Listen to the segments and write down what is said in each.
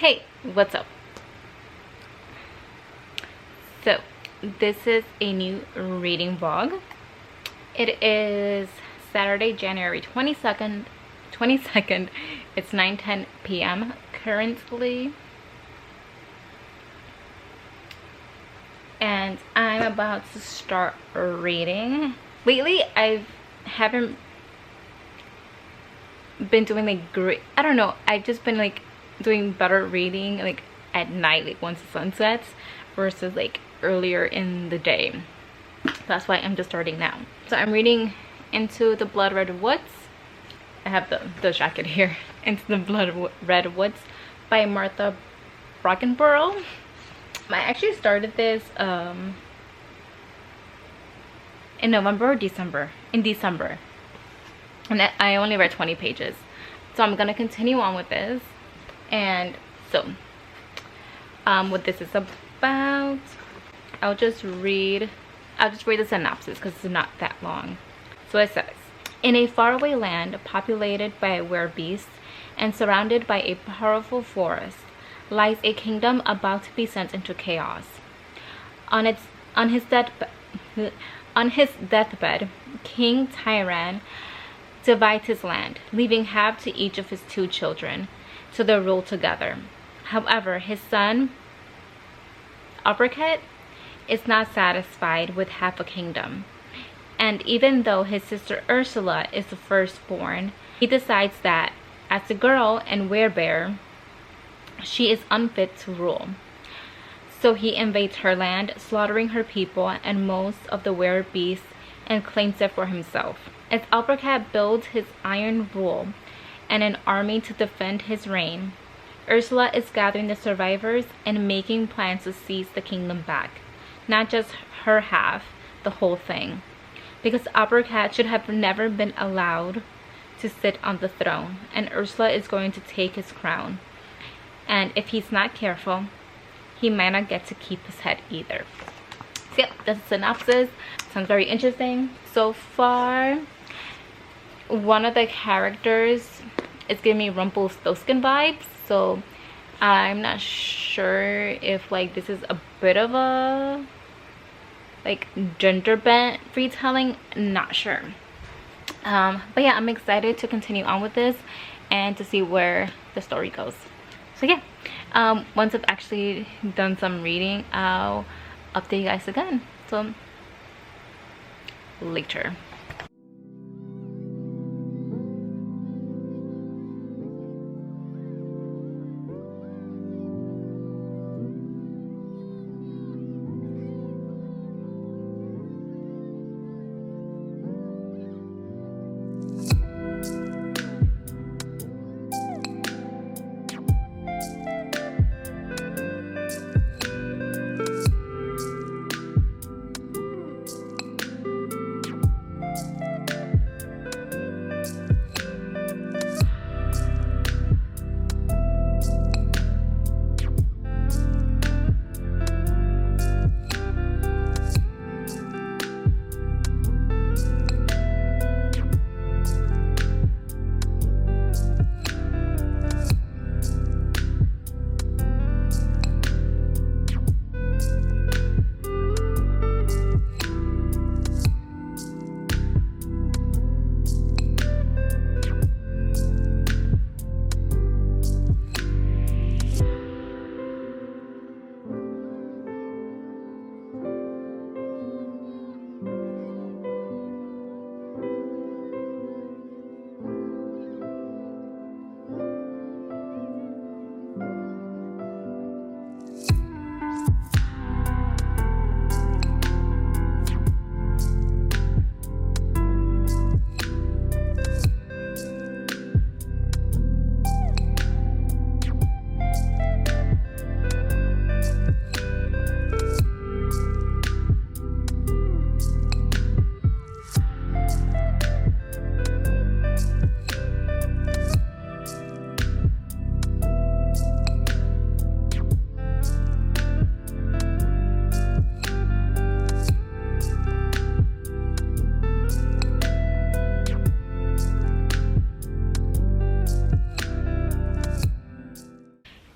Hey, what's up? So, this is a new reading vlog. It is Saturday, January 22nd. It's 9:10 p.m. currently. And I'm about to start reading. Lately, I haven't been doing like great. I don't know. I've just been like doing better reading like at night, like once the sun sets, versus like earlier in the day. That's why I'm just starting now. So I'm reading Into the Bloodred Woods. I have the jacket here. Into the Bloodred Woods by Martha Brockenbrough. I actually started this in November or December. In December. And I only read 20 pages. So I'm gonna continue on with this. And so what this is about, I'll just read the synopsis because it's not that long. So it says, in a faraway land populated by werebeasts and surrounded by a powerful forest lies a kingdom about to be sent into chaos. On his deathbed, King Tyran divides his land, leaving half to each of his 2 children to their rule together. However, his son Uppercut is not satisfied with half a kingdom, and even though his sister Ursula is the firstborn, he decides that as a girl and werebear, she is unfit to rule. So he invades her land, slaughtering her people and most of the werebeasts, and claims it for himself. As Uppercut builds his iron rule and an army to defend his reign, Ursula is gathering the survivors and making plans to seize the kingdom back. Not just her half, the whole thing. Because Uppercut should have never been allowed to sit on the throne, and Ursula is going to take his crown. And if he's not careful, he might not get to keep his head either. So yep, that's the synopsis. Sounds very interesting. So far, one of the characters is giving me Rumpelstiltskin vibes, so I'm not sure if like this is a bit of a like gender bent retelling. Not sure. But yeah, I'm excited to continue on with this and to see where the story goes. So yeah, once I've actually done some reading, I'll update you guys again. So later.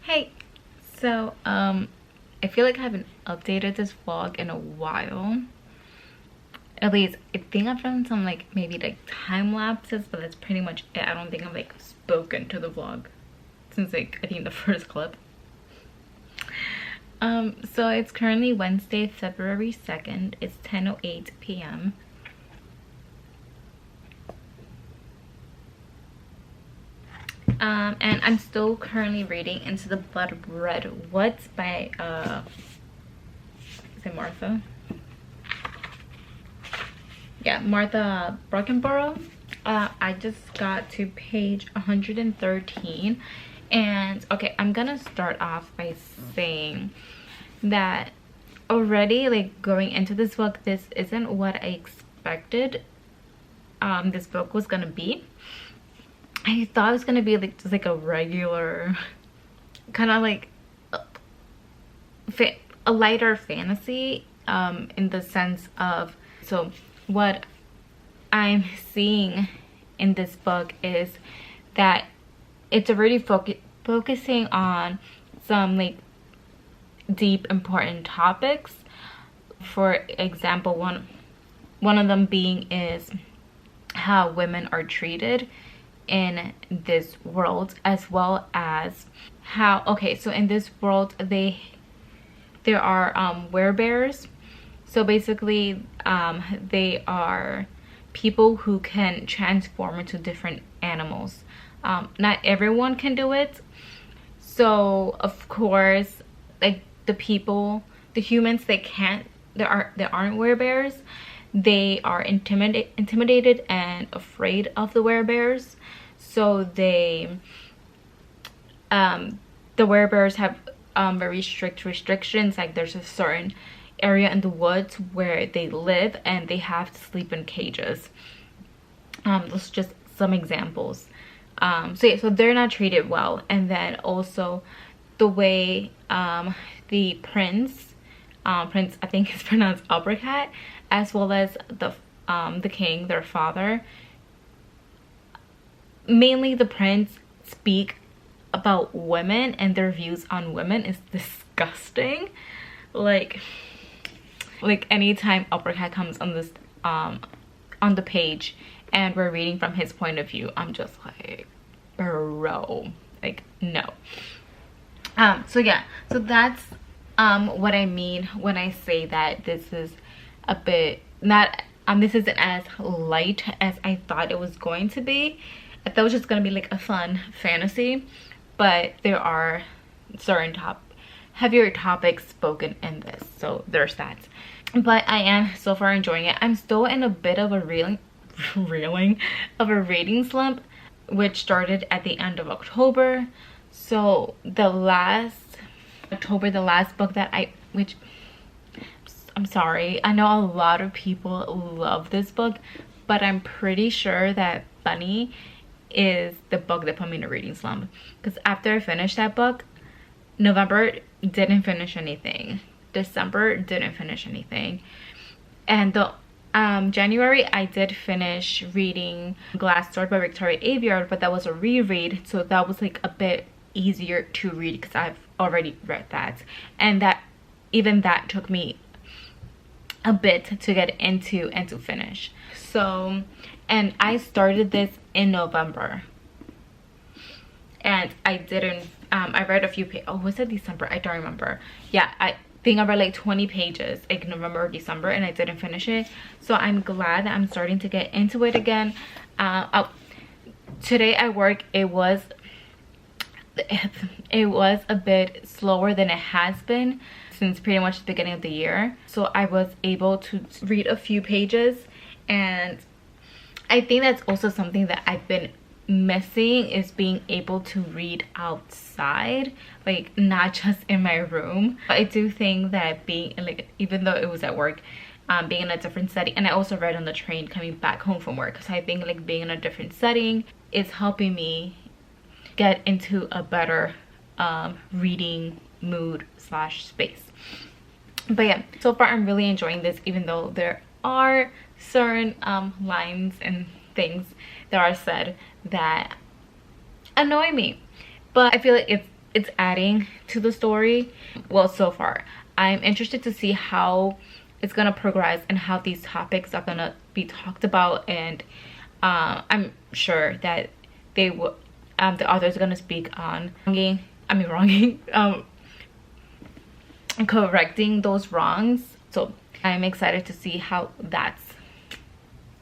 Hey, So I feel like I haven't updated this vlog in a while. At least I think I've done some like maybe like time lapses, but that's pretty much it. I don't think I've like spoken to the vlog since like I think the first clip. So it's currently Wednesday, February 2nd. It's 10:08 p.m. And I'm still currently reading Into the Bloodred Woods by is it Martha? Yeah, Martha Brockenbrough. I just got to page 113, and okay, I'm gonna start off by saying that already, like, going into this book, this isn't what I expected this book was gonna be. I thought it was gonna be like just like a regular kind of like a lighter fantasy, in the sense of, so what I'm seeing in this book is that it's already focusing on some like deep important topics. For example, one of them being is how women are treated in this world, as well as how, okay, so in this world there are werebears. So basically they are people who can transform into different animals. Not everyone can do it, so of course, like the humans that aren't werebears, they are intimidated and afraid of the werebears. So the werebears have very strict restrictions. Like there's a certain area in the woods where they live and they have to sleep in cages. Those are just some examples. So yeah, so they're not treated well. And then also the way the prince, I think it's pronounced Uppercut, as well as the king, their father, mainly the prince, speak about women, and their views on women is disgusting. Like anytime Uppercut comes on this on the page and we're reading from his point of view, I'm just like, bro, like, no. So yeah, so that's what I mean when I say that this is a bit not this isn't as light as I thought it was going to be. I thought it was just gonna be like a fun fantasy, but there are certain heavier topics spoken in this, so there's that. But I am so far enjoying it. I'm still in a bit of a reading slump, which started at the end of October. So the last book that I'm sorry, I know a lot of people love this book, but I'm pretty sure that Bunny is the book that put me in a reading slump. Because after I finished that book, November didn't finish anything, December didn't finish anything, and the January I did finish reading Glass Sword by Victoria Aveyard, but that was a reread, so that was like a bit easier to read because I've already read that, and even that took me a bit to get into and to finish. So, and I started this in November, and I didn't I read a few pages. Oh, was it December? I don't remember. Yeah, I think I read like 20 pages like November or December, and I didn't finish it. So I'm glad that I'm starting to get into it again. Today at work, it was a bit slower than it has been since pretty much the beginning of the year. So I was able to read a few pages, and I think that's also something that I've been missing, is being able to read outside, like not just in my room. I do think that being like, even though it was at work, being in a different setting, and I also read on the train coming back home from work, because I think like being in a different setting is helping me get into a better reading mood / space. But yeah, so far I'm really enjoying this, even though there are certain lines and things that are said that annoy me, but I feel like it's adding to the story. Well, so far I'm interested to see how it's gonna progress and how these topics are gonna be talked about, and I'm sure that they will the authors are gonna speak on wronging correcting those wrongs. So I'm excited to see how that's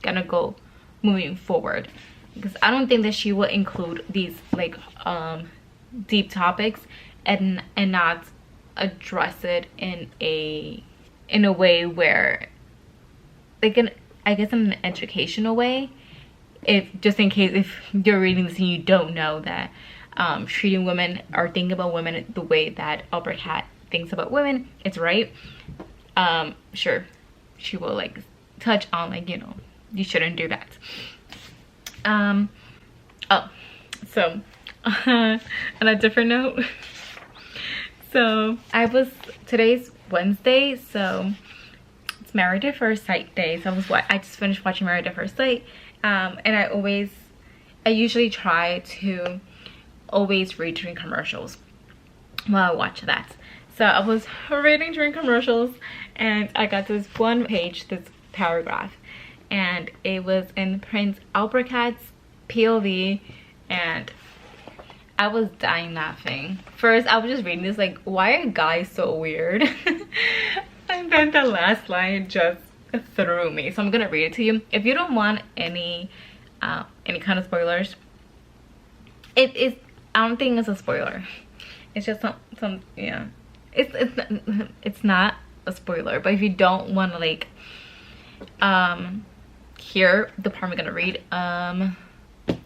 gonna go moving forward, because I don't think that she will include these like deep topics and not address it in a way where they can, I guess, in an educational way, if just in case if you're reading this and you don't know that treating women or thinking about women the way that Albert Cat thinks about women, it's right. Sure, she will like touch on like, you know, you shouldn't do that. Oh, so on a different note, so today's Wednesday, so it's Married at First Sight day. So I just finished watching Married at First Sight, and I usually try to always read during commercials while I watch that. So I was reading during commercials and I got this one page, this paragraph, and it was in Prince Albert Cat's POV, and I was dying laughing. First, I was just reading this like, why are guys so weird? And then the last line just threw me. So I'm gonna read it to you. If you don't want any kind of spoilers, I don't think it's a spoiler. It's just some yeah. It's not a spoiler, but if you don't want to like hear the part I'm gonna read,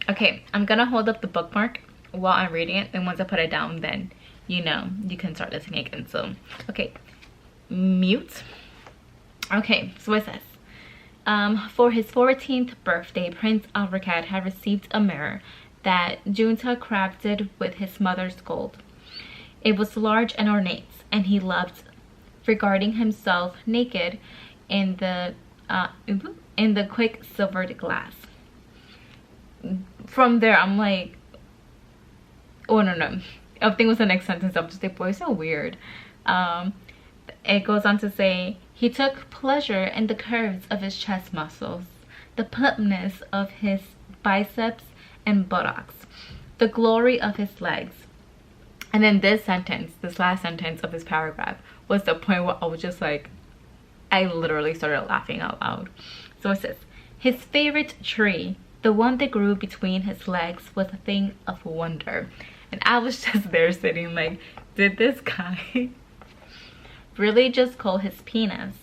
okay, I'm gonna hold up the bookmark while I'm reading it, and once I put it down, then you know you can start listening again. So okay, mute. Okay, so it says, for his 14th birthday, Prince Albert Cat had received a mirror that Junta crafted with his mother's gold. It was large and ornate, and he loved regarding himself naked in the quick silvered glass. From there, I'm like, oh no, I think it was the next sentence. I'm just like, boy, so weird. It goes on to say, he took pleasure in the curves of his chest muscles, the plumpness of his biceps and buttocks, the glory of his legs. And then this last sentence of this paragraph was the point where I was just like, I literally started laughing out loud. So it says, his favorite tree, the one that grew between his legs, was a thing of wonder. And I was just there sitting like, did this guy really just call his penis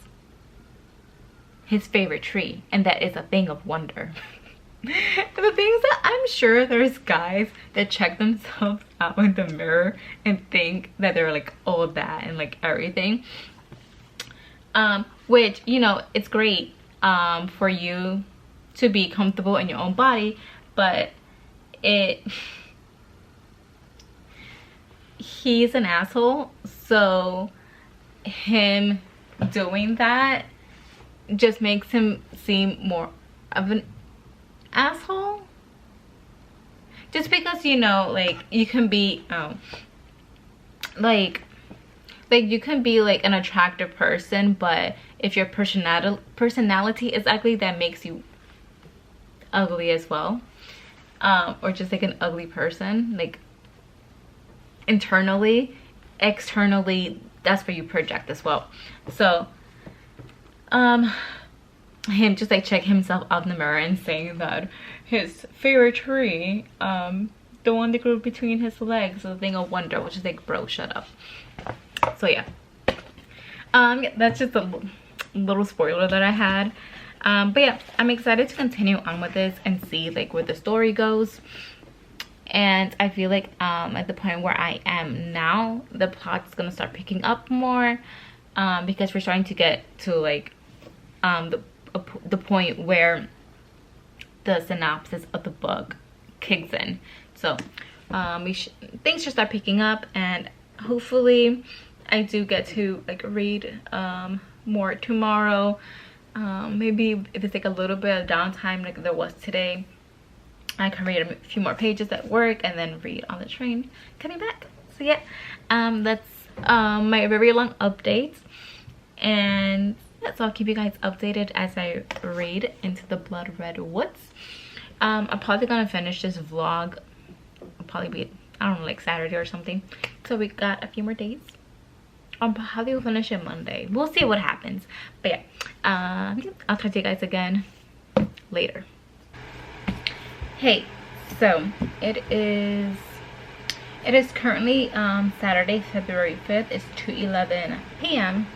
his favorite tree, and that is a thing of wonder? The things that I'm sure there's guys that check themselves out in the mirror and think that they're like all that and like everything, which, you know, it's great for you to be comfortable in your own body, but he's an asshole, so him doing that just makes him seem more of an asshole. Just because, you know, like you can be like you can be like an attractive person, but if your personality is ugly, that makes you ugly as well. Or just like an ugly person, like internally, externally, that's where you project as well. So him just like checking himself out in the mirror and saying that his favorite tree, the one that grew between his legs, is a thing of wonder, which is like, bro, shut up. So yeah, that's just a little spoiler that I had. But yeah, I'm excited to continue on with this and see like where the story goes. And I feel like at the point where I am now, the plot's gonna start picking up more, because we're starting to get to like the point where the synopsis of the book kicks in. So things should start picking up, and hopefully I do get to like read more tomorrow. Maybe if it's like a little bit of downtime like there was today, I can read a few more pages at work and then read on the train coming back. So yeah, that's my very long update, and yeah, so I'll keep you guys updated as I read Into the Bloodred Woods. I'm probably gonna finish this vlog. It'll probably be, I don't know, like Saturday or something. So we got a few more days. I'll probably finish it Monday. We'll see what happens. But yeah, I'll talk to you guys again later. Hey, so it is currently Saturday, February 5th. It's 2:11 p.m.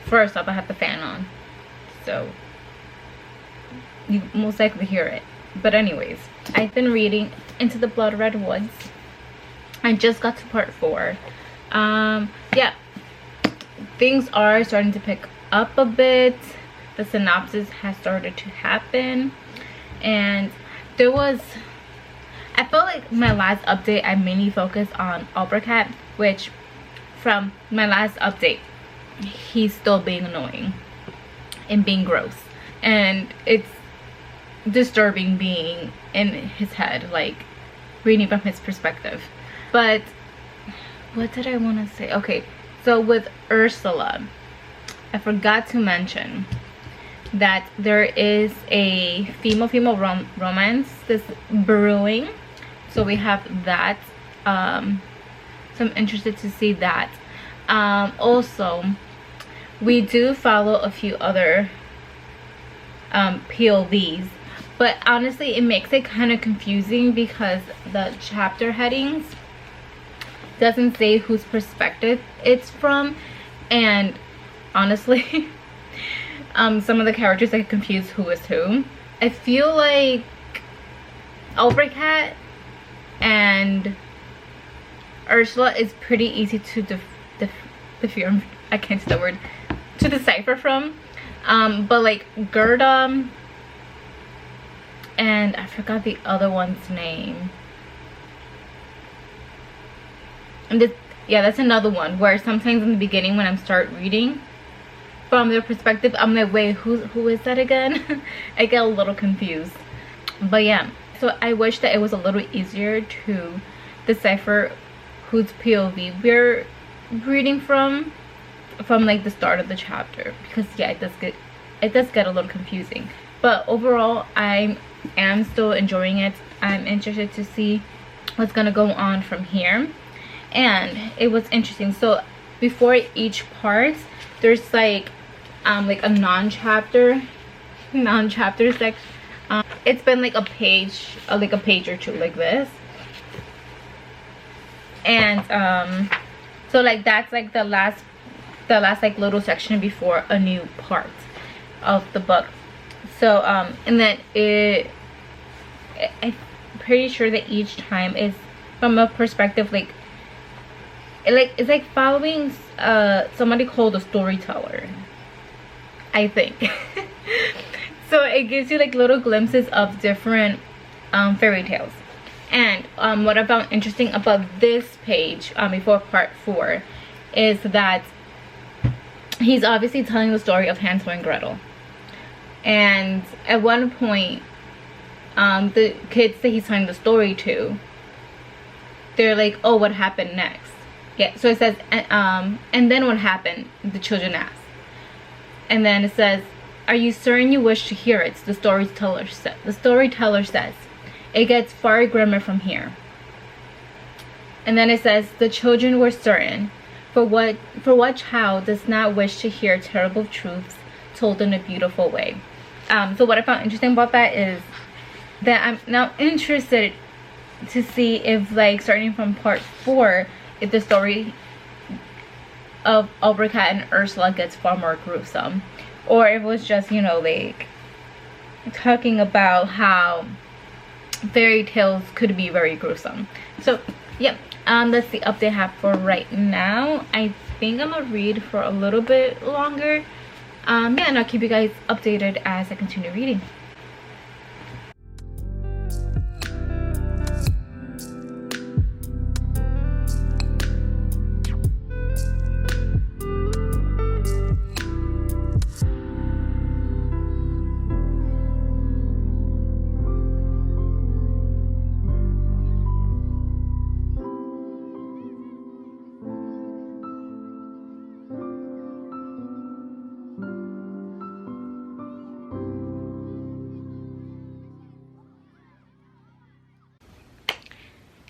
First off, I have the fan on, so you most likely hear it. But anyways, I've been reading Into the Bloodred Woods. I just got to part 4. Yeah, things are starting to pick up a bit. The synopsis has started to happen, and I felt like my last update I mainly focused on Albrecht, which from my last update he's still being annoying and being gross, and it's disturbing being in his head, like reading from his perspective. But what did I want to say? Okay, so with Ursula, I forgot to mention that there is a female romance that's brewing, so we have that. So I'm interested to see that. Also, we do follow a few other POVs, but honestly it makes it kind of confusing because the chapter headings doesn't say whose perspective it's from, and honestly some of the characters I get confused who is who. I feel like Albrecht and Ursula is pretty easy to I can't say the word, to decipher from, but like Gerda and I forgot the other one's name, and this, yeah, that's another one where sometimes in the beginning when I start reading from their perspective, I'm like, wait, who is that again? I get a little confused. But yeah, so I wish that it was a little easier to decipher whose POV we're reading from like the start of the chapter, because yeah, it does get a little confusing. But overall, I am still enjoying it. I'm interested to see what's gonna go on from here, and it was interesting. So before each part, there's like a non-chapter section. It's been like a page or two like this, and so like that's like the last like little section before a new part of the book. So and then I'm pretty sure that each time is from a perspective like it's like following somebody called a storyteller, I think. So it gives you like little glimpses of different fairy tales. And what I found interesting about this page before part 4 is that he's obviously telling the story of Hansel and Gretel, and at one point the kids that he's telling the story to, they're like, oh, what happened next? Yeah, so it says and then what happened, the children ask, and then it says, are you certain you wish to hear it? The storyteller says, it gets far grimmer from here. And then it says, the children were certain, for what child does not wish to hear terrible truths told in a beautiful way? So what I found interesting about that is that I'm now interested to see if, like, starting from part 4, if the story of Albrecht and Ursula gets far more gruesome, or if it was just, you know, like talking about how fairy tales could be very gruesome. So yeah, that's the update I have for right now. I think I'm gonna read for a little bit longer. Yeah, and I'll keep you guys updated as I continue reading.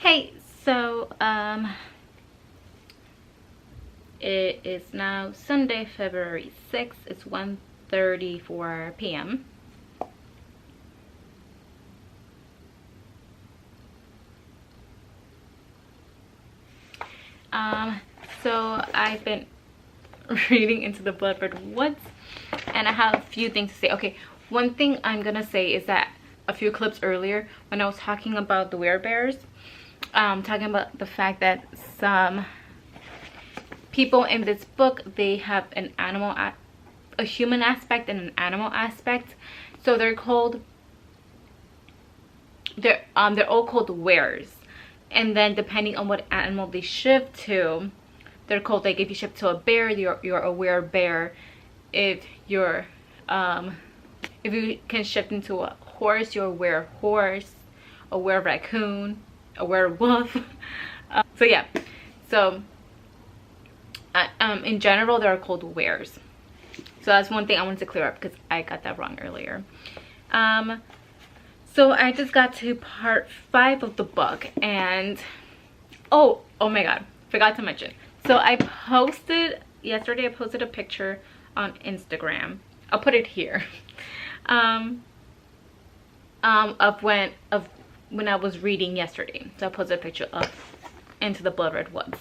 Hey, so it is now Sunday, February 6th. It's 1:34 p.m. So I've been reading Into the Bloodred Woods, and I have a few things to say. Okay, one thing I'm gonna say is that a few clips earlier when I was talking about the werebears, talking about the fact that some people in this book, they have an animal, a human aspect and an animal aspect. So they're all called weres, and then depending on what animal they shift to, they're called, like, if you shift to a bear, you're a werebear. If you're if you can shift into a horse, you're a werehorse, a were-raccoon, a werewolf. So yeah, so in general they're called weres. So that's one thing I wanted to clear up because I got that wrong earlier. So I just got to part 5 of the book, and oh my god, forgot to mention. So yesterday I posted a picture on Instagram. I'll put it here. Of when I was reading yesterday. So I posted a picture of Into the Bloodred Woods.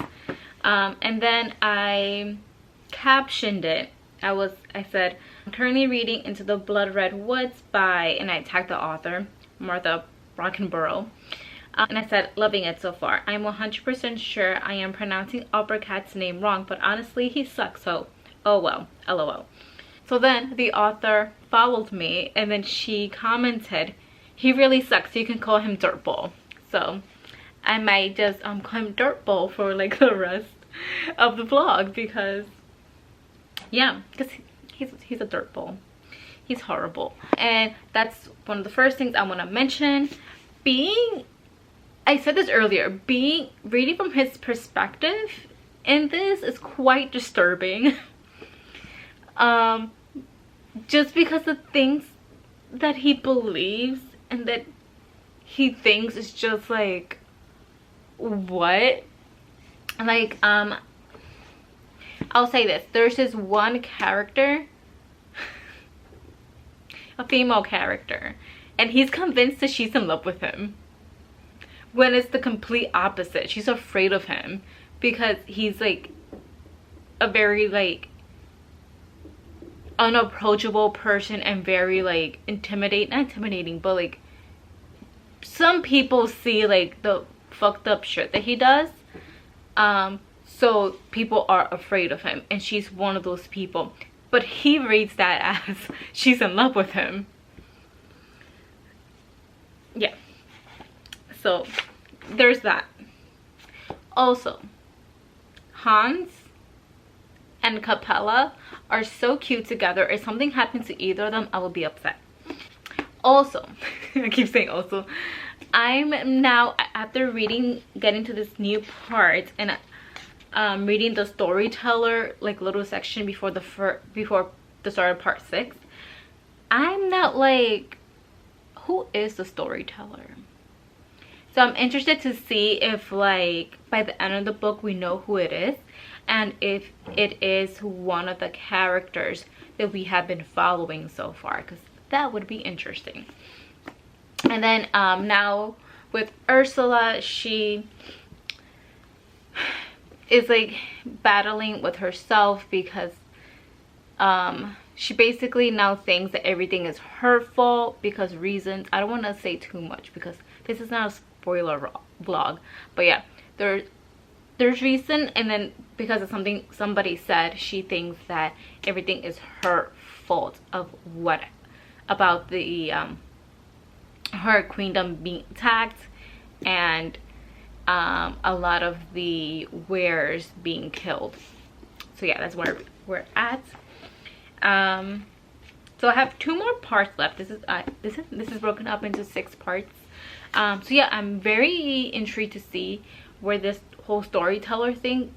And then I captioned it. I said, I'm currently reading Into the Bloodred Woods by, and I tagged the author, Martha Brockenbrough. And I said, loving it so far. I'm 100% sure I am pronouncing Uppercat's name wrong, but honestly, he sucks, so oh well, lol. So then the author followed me, and then she commented, he really sucks, you can call him Dirtball. So I might just call him Dirtball for like the rest of the vlog, because yeah, because he's a dirtball. He's horrible. And that's one of the first things I want to mention. I said this earlier, reading from his perspective in this is quite disturbing. Just because the things that he believes and that he thinks is just like, what? Like, I'll say this. There's this one character, a female character, and he's convinced that she's in love with him, when it's the complete opposite. She's afraid of him because he's like a very like unapproachable person and very like not intimidating, but like some people see like the fucked up shit that he does. So people are afraid of him, and she's one of those people. But he reads that as she's in love with him. Yeah. So there's that. Also, Hans and Capella are so cute together. If something happens to either of them, I will be upset. Also, I keep saying also, I'm now, after getting to this new part, and reading the storyteller like little section before the start of part 6, I'm not like, who is the storyteller? So I'm interested to see if like by the end of the book we know who it is, and if it is one of the characters that we have been following so far, because that would be interesting. And then now with Ursula, she is like battling with herself because she basically now thinks that everything is her fault because reasons. I don't want to say too much because this is not a spoiler vlog, but yeah, there's reason, and then because of something somebody said, she thinks that everything is her fault of what about the her queendom being attacked, and a lot of the weres being killed. So yeah, that's where we're at. So I have 2 more parts left. This is broken up into 6 parts. So yeah, I'm very intrigued to see where this whole storyteller thing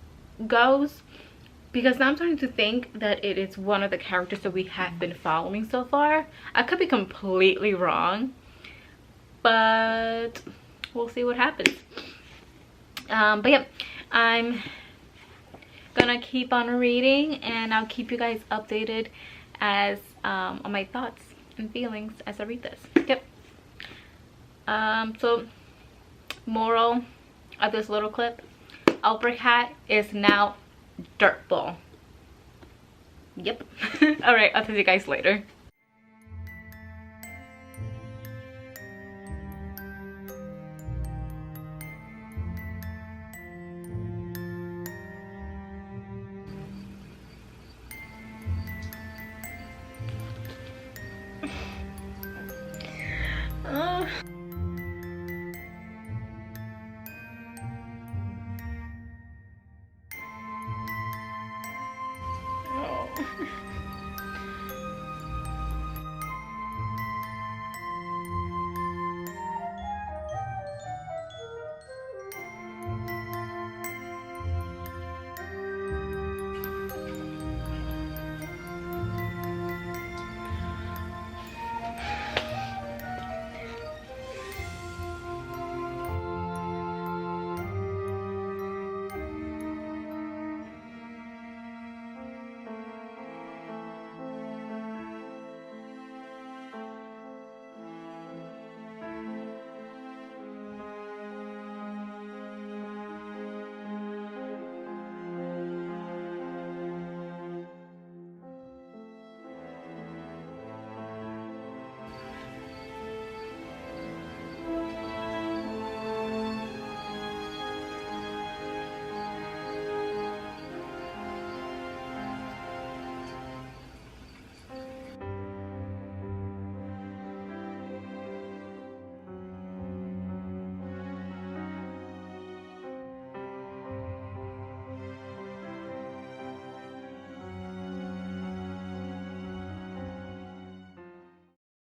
goes, because now I'm starting to think that it is one of the characters that we have been following so far. I could be completely wrong, but we'll see what happens. But yeah, I'm gonna keep on reading, and I'll keep you guys updated as on my thoughts and feelings as I read this. Yep. So moral of this little clip: Opera Cat is now dirtball. Yep. All right, I'll see you guys later. Oh.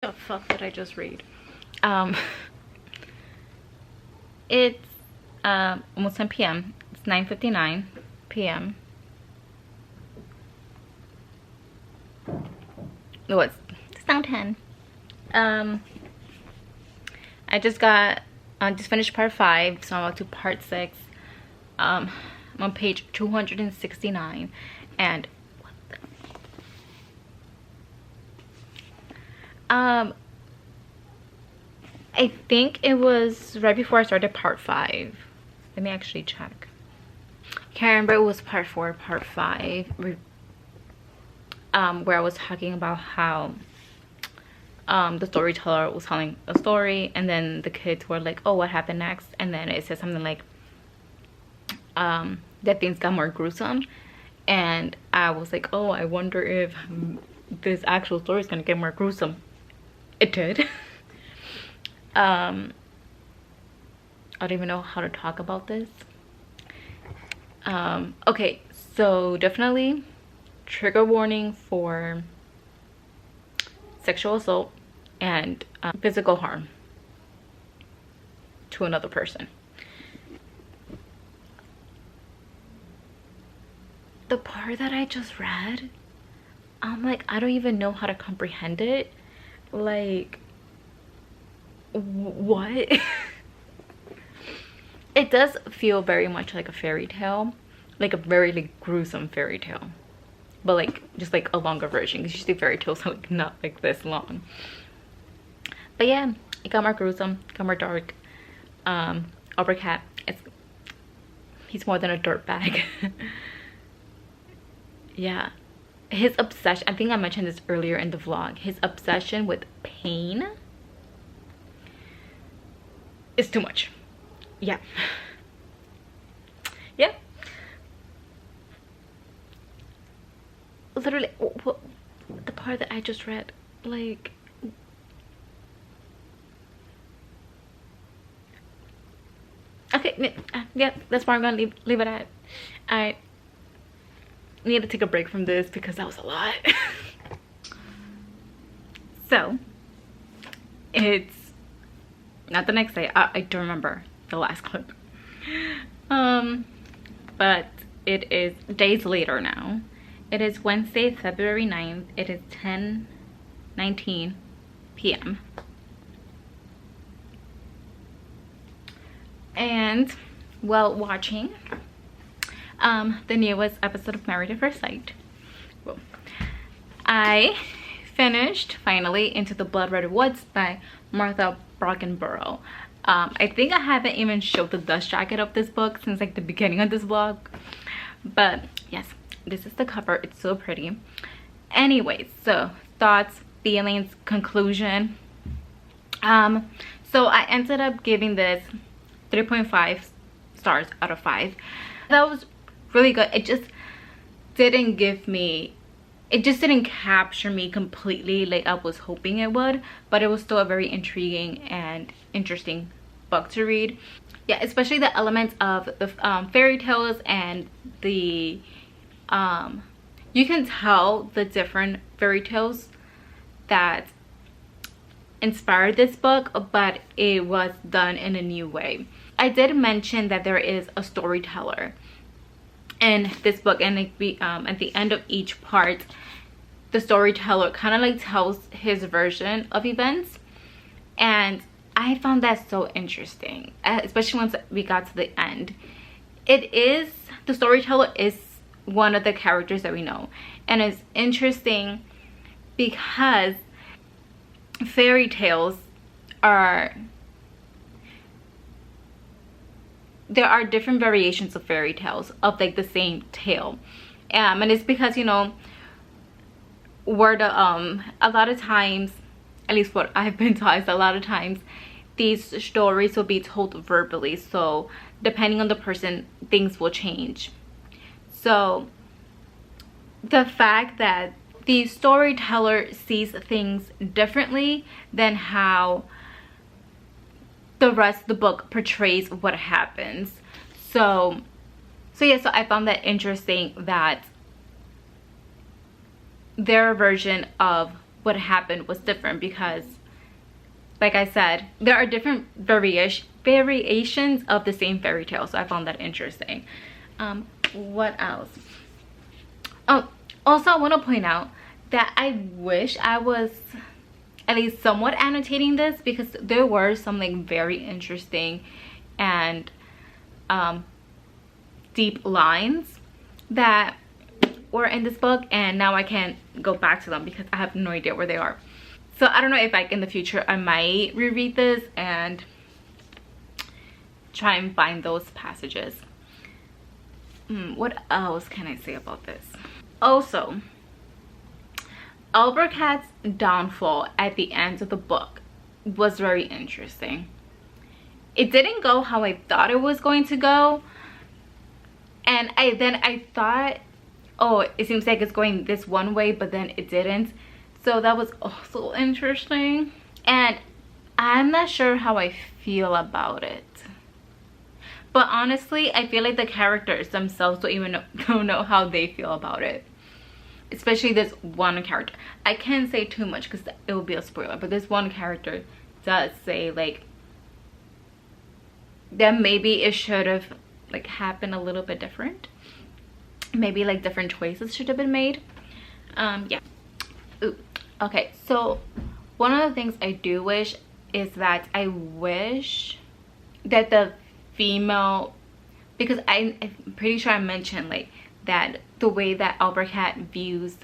The fuck did I just read? It's almost 10 p.m. It's 9:59 p.m. No, it's now 10. I just finished part 5, so I'm about to part 6. I'm on page 269, and I think it was right before I started part 5. Let me actually check. I can't remember, it was part 4, part 5, where I was talking about how the storyteller was telling a story, and then the kids were like, oh, what happened next? And then it said something like that things got more gruesome, and I was like, oh, I wonder if this actual story is gonna get more gruesome. It did. I don't even know how to talk about this. Okay, so definitely trigger warning for sexual assault and physical harm to another person. The part that I just read, I'm like, I don't even know how to comprehend it. Like, what? It does feel very much like a fairy tale, like a very like gruesome fairy tale, but like just like a longer version, because usually fairy tales are like not like this long. But yeah, it got more gruesome, got more dark. Opera Cat, he's more than a dirtbag. Yeah, his obsession, I think I mentioned this earlier in the vlog, his obsession with pain is too much. Yeah. Yeah. Literally, what, the part that I just read, like, okay, yeah, that's where I'm gonna leave it at. I need to take a break from this because that was a lot. So it's not the next day. I don't remember the last clip. But it is days later now. It is Wednesday, February 9th. It is 10:19 p.m. And while watching the newest episode of Married at First Sight. Well, I finished finally Into the Bloodred Woods by Martha Brockenbrough. I think I haven't even showed the dust jacket of this book since like the beginning of this vlog, but yes, this is the cover. It's so pretty. Anyways, so thoughts, feelings, conclusion. So I ended up giving this 3.5 stars out of 5. That was really good. It just didn't capture me completely like I was hoping it would, but it was still a very intriguing and interesting book to read. Yeah, especially the elements of the fairy tales and the you can tell the different fairy tales that inspired this book, but it was done in a new way. I did mention that there is a storyteller in this book, and at the end of each part, the storyteller kind of like tells his version of events, and I found that so interesting, especially once we got to the end. The storyteller is one of the characters that we know, and it's interesting because fairy tales there are different variations of fairy tales of like the same tale, and it's because, you know, where the a lot of times, at least what I've been taught, is a lot of times these stories will be told verbally, so depending on the person, things will change. So the fact that the storyteller sees things differently than how the rest of the book portrays what happens. So I found that interesting, that their version of what happened was different because, like I said, there are different variations of the same fairy tale. So I found that interesting. What else? Oh, also I want to point out that I wish I was at least somewhat annotating this, because there were something very interesting and deep lines that were in this book, and now I can't go back to them because I have no idea where they are. So I don't know if like in the future I might reread this and try and find those passages. What else can I say about this? Also, Albercat's downfall at the end of the book was very interesting. It didn't go how I thought it was going to go, and I thought, oh, it seems like it's going this one way, but then it didn't. So that was also interesting, and I'm not sure how I feel about it. But honestly, I feel like the characters themselves don't know how they feel about it. Especially this one character. I can't say too much because it will be a spoiler, but this one character does say like that maybe it should have like happened a little bit different. Maybe like different choices should have been made. Yeah. Ooh. Okay, so one of the things I do wish is that I wish that the female, because I'm pretty sure I mentioned like that the way that Albercat views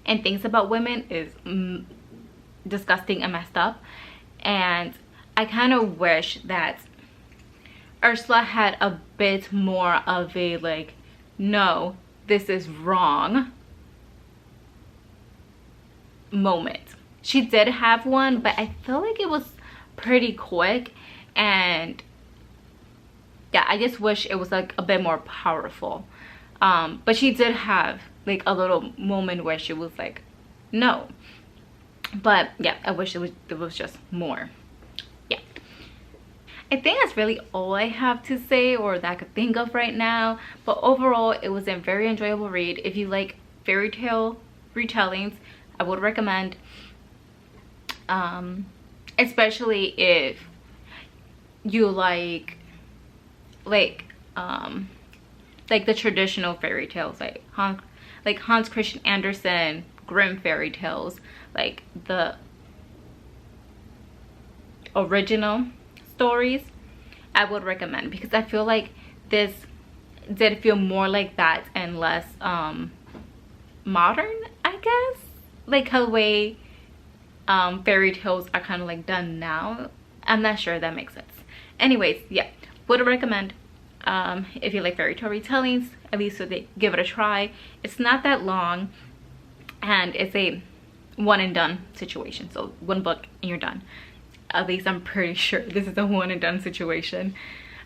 and thinks about women is disgusting and messed up, and I kind of wish that Ursula had a bit more of a like, no, this is wrong moment. She did have one, but I feel like it was pretty quick, and yeah, I just wish it was like a bit more powerful. But she did have like a little moment where she was like, no. But yeah, I wish there was just more. Yeah, I think that's really all I have to say, or that I could think of right now. But overall, it was a very enjoyable read. If you like fairy tale retellings, I would recommend, especially if you like the traditional fairy tales, like Hans Christian Andersen, Grimm fairy tales, like the original stories. I would recommend, because I feel like this did feel more like that and less modern, I guess, like how the way fairy tales are kind of like done now. I'm not sure if that makes sense. Anyways, yeah, would recommend. If you like fairy tale retellings, at least so they give it a try. It's not that long, and it's a one and done situation, so one book and you're done. At least I'm pretty sure this is a one and done situation.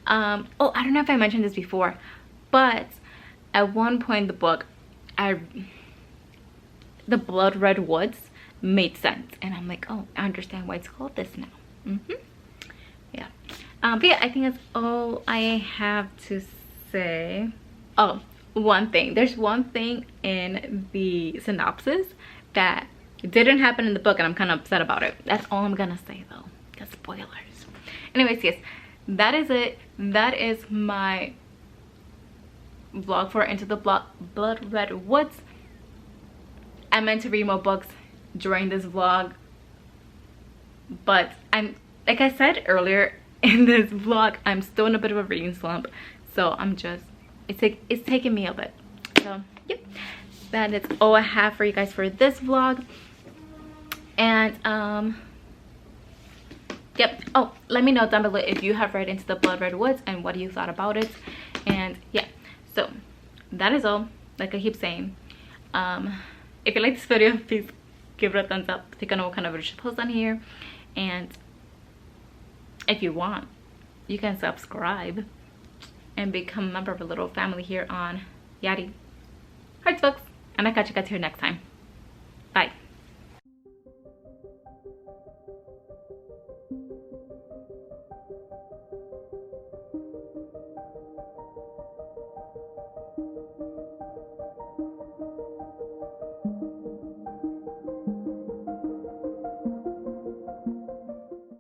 Oh, I don't know if I mentioned this before, but at one point in the book, the Bloodred Woods made sense, and I'm like, oh, I understand why it's called this now. Yeah. But yeah, I think that's all I have to say. Oh, one thing. There's one thing in the synopsis that didn't happen in the book, and I'm kind of upset about it. That's all I'm gonna say though, because spoilers. Anyways, yes, that is it. That is my vlog for Into the Bloodred Woods. I meant to read more books during this vlog, but I'm, like I said earlier in this vlog, I'm still in a bit of a reading slump, so I'm just, it's taking me a bit. So yep, that is all I have for you guys for this vlog. And yep, oh, let me know down below if you have read Into the Bloodred Woods and what you thought about it. And yeah, so that is all. Like I keep saying, if you like this video, please give it a thumbs up. Think I know what kind of video I should post on here, and if you want, you can subscribe and become a member of a little family here on Yari. Alright folks, and I'll catch you guys here next time.